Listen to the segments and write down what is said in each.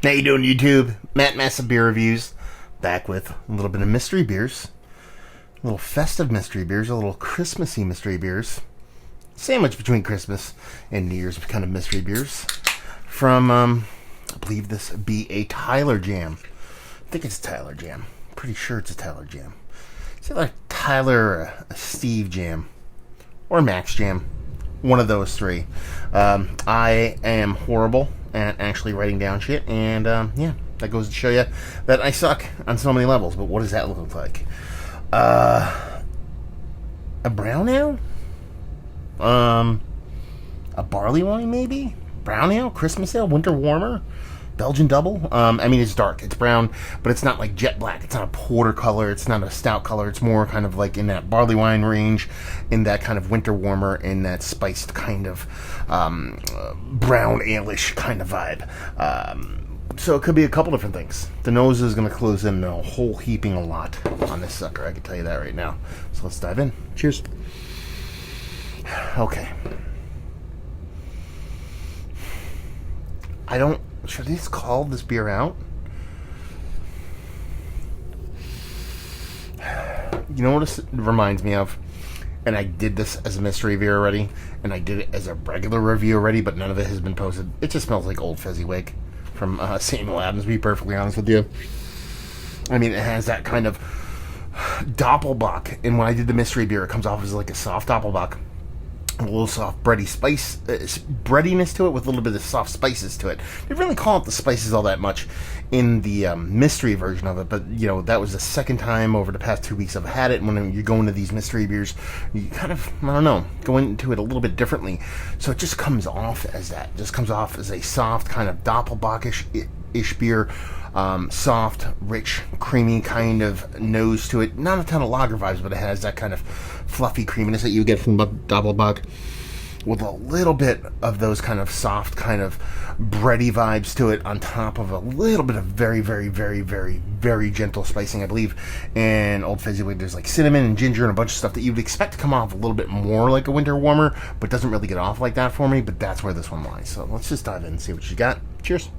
How you doing, YouTube? Matt Massive Beer Reviews, back with a little bit of mystery beers, a little festive mystery beers, a little Christmassy mystery beers, sandwich between Christmas and New Year's kind of mystery beers from, I believe this be a Tyler Jam. I think it's a Tyler Jam. Pretty sure it's a Tyler Jam. It's either Tyler or a Steve Jam or Max Jam. One of those three. I am horrible at actually writing down shit, and yeah, that goes to show you that I suck on so many levels. But what does that look like? A brown ale? A barley wine, maybe? Brown ale? Christmas ale? Winter warmer? Belgian double? I mean, it's dark. It's brown, but it's not like jet black. It's not a porter color. It's not a stout color. It's more kind of like in that barley wine range, in that kind of winter warmer, in that spiced kind of brown ale-ish kind of vibe. So it could be a couple different things. The nose is going to close in a whole heaping a lot on this sucker. I can tell you that right now. So let's dive in. Cheers. Okay. Should I just call this beer out? You know what this reminds me of? And I did this as a mystery beer already, and I did it as a regular review already, but none of it has been posted. It just smells like Old Fezziwig from Samuel Adams, to be perfectly honest with you. I mean, it has that kind of Doppelbock, and when I did the mystery beer, it comes off as like a soft Doppelbock. A little soft bready spice, breadiness to it with a little bit of soft spices to it. They didn't really call it the spices all that much in the mystery version of it, but you know, that was the second time over the past 2 weeks I've had it. When you go into these mystery beers, you kind of, I don't know, go into it a little bit differently. So it just comes off as that. It just comes off as a soft kind of Doppelbockish beer. Soft, rich, creamy kind of nose to it. Not a ton of lager vibes, but it has that kind of fluffy creaminess that you get from Doppelbock, with a little bit of those kind of soft, kind of bready vibes to it, on top of a little bit of very, very, very, very, very gentle spicing. I believe in Old Fezziwig there's like cinnamon and ginger and a bunch of stuff that you'd expect to come off a little bit more like a winter warmer, but doesn't really get off like that for me. But that's where this one lies. So let's just dive in and see what you got. Cheers.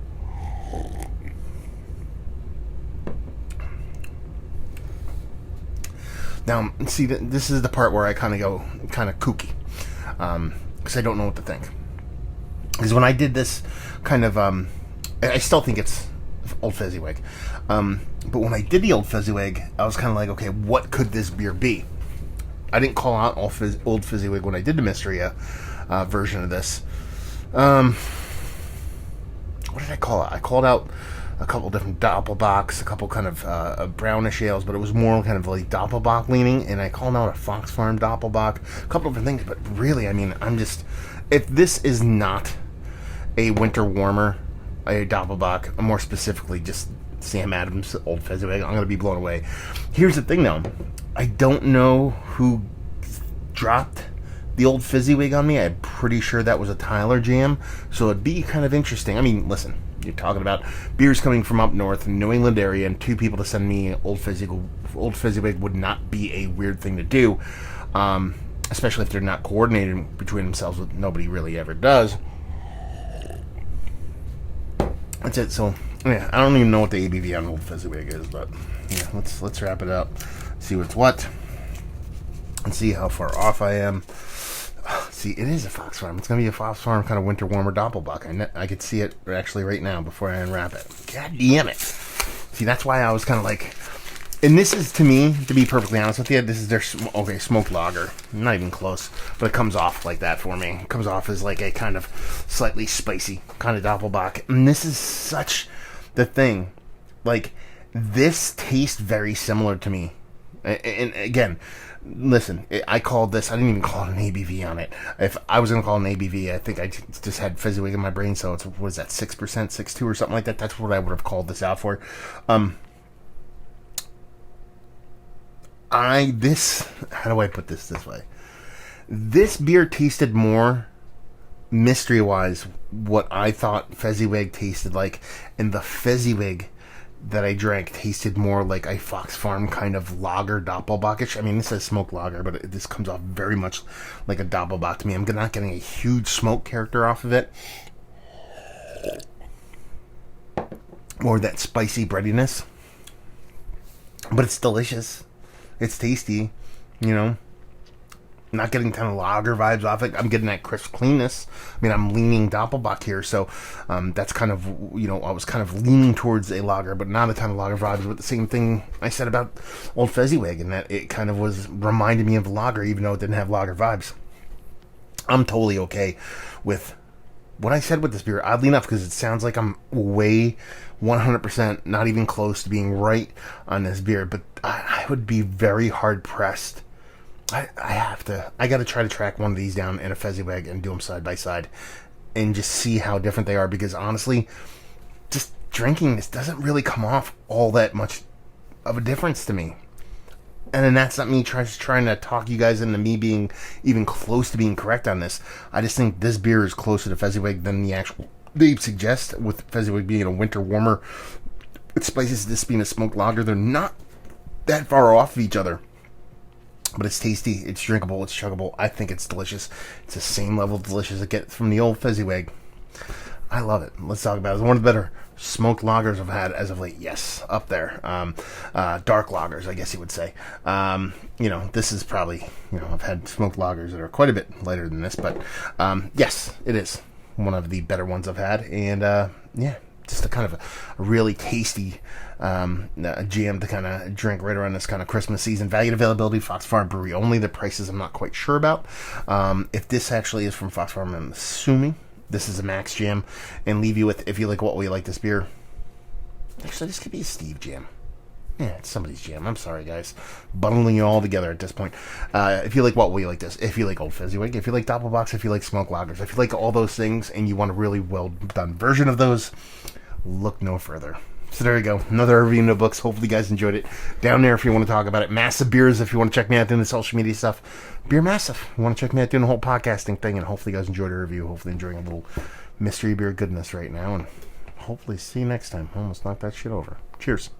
Now, see, this is the part where I kind of go kind of kooky, because I don't know what to think. Because when I did this kind of, I still think it's Old Fezziwig, but when I did the Old Fezziwig, I was kind of like, okay, what could this beer be? I didn't call out Old Fezziwig when I did the mystery version of this. What did I call it? I called out a couple different Doppelbocks, a couple kind of brownish ales, but it was more kind of like Doppelbock leaning, and I called out a Fox Farm Doppelbock, a couple different things, but really, I mean, if this is not a winter warmer, a Doppelbock, more specifically just Sam Adams Old Fezziwig, I'm going to be blown away. Here's the thing though, I don't know who dropped the Old Fezziwig on me. I'm pretty sure that was a Tyler Jam, so it'd be kind of interesting. I mean, listen, you're talking about beers coming from up north, New England area, and two people to send me Old Fezziwig would not be a weird thing to do, especially if they're not coordinating between themselves, which nobody really ever does. That's it. So, yeah, I don't even know what the ABV on Old Fezziwig is, but yeah, let's wrap it up, see what's what, and see how far off I am. See, it is a Fox Farm. It's going to be a Fox Farm kind of winter warmer Doppelbock. I could see it actually right now before I unwrap it. God damn it. See, that's why I was kind of like... And this is, to me, to be perfectly honest with you, this is their, smoked lager. Not even close. But it comes off like that for me. It comes off as like a kind of slightly spicy kind of Doppelbock. And this is such the thing. Like, this tastes very similar to me. And again... Listen, I called this, I didn't even call it an ABV on it. If I was going to call it an ABV, I think I just had Fezziwig in my brain, so it's, what is that, 6%, 6.2 or something like that? That's what I would have called this out for. How do I put this way? This beer tasted more, mystery-wise, what I thought Fezziwig tasted like, and the Fezziwig that I drank tasted more like a Fox Farm kind of lager Doppelbockish. I mean, this says smoked lager, but this comes off very much like a Doppelbock to me. I'm not getting a huge smoke character off of it. more of that spicy breadiness. But it's delicious. It's tasty, you know. Not getting kind of lager vibes off it. I'm getting that crisp cleanness. I mean, I'm leaning Doppelbock here, so that's kind of, you know, I was kind of leaning towards a lager, but not a ton of lager vibes. But the same thing I said about Old Fezziwig, and that it kind of was reminding me of lager, even though it didn't have lager vibes. I'm totally okay with what I said with this beer, oddly enough, because it sounds like I'm way 100% not even close to being right on this beer, but I would be very hard pressed. I got to try to track one of these down in a Fezziwig and do them side by side and just see how different they are, because honestly, just drinking this doesn't really come off all that much of a difference to me. And then that's not me trying to talk you guys into me being even close to being correct on this. I just think this beer is closer to Fezziwig than the actual name suggests, with Fezziwig being a winter warmer. With Spices, this being a smoked lager, they're not that far off of each other. But it's tasty, it's drinkable, it's chuggable. I think it's delicious. It's the same level of delicious I get from the Old Fezziwig. I love it. Let's talk about it. It's one of the better smoked lagers I've had as of late. Yes, up there. Dark lagers, I guess you would say. You know, this is probably, you know, I've had smoked lagers that are quite a bit lighter than this, but yes, it is one of the better ones I've had. And yeah, just a kind of a really tasty jam to kind of drink right around this kind of Christmas season. Value and availability, Fox Farm Brewery only. The prices I'm not quite sure about. If this actually is from Fox Farm, I'm assuming this is a Max Jam. And leave you with, if you like what we like this beer. Actually, this could be a Steve Jam. Yeah, it's somebody's jam. I'm sorry, guys. Bundling you all together at this point. If you like what we like this, if you like Old Fezziwig, if you like Doppelbocks, if you like smoked lagers, if you like all those things and you want a really well done version of those, look no further. So there you go. Another review in the books. Hopefully you guys enjoyed it. Down there if you want to talk about it. Massive Beers if you want to check me out doing the social media stuff. Beer Massive. You want to check me out doing the whole podcasting thing. And hopefully you guys enjoyed the review. Hopefully enjoying a little mystery beer goodness right now. And hopefully see you next time. Almost knocked that shit over. Cheers.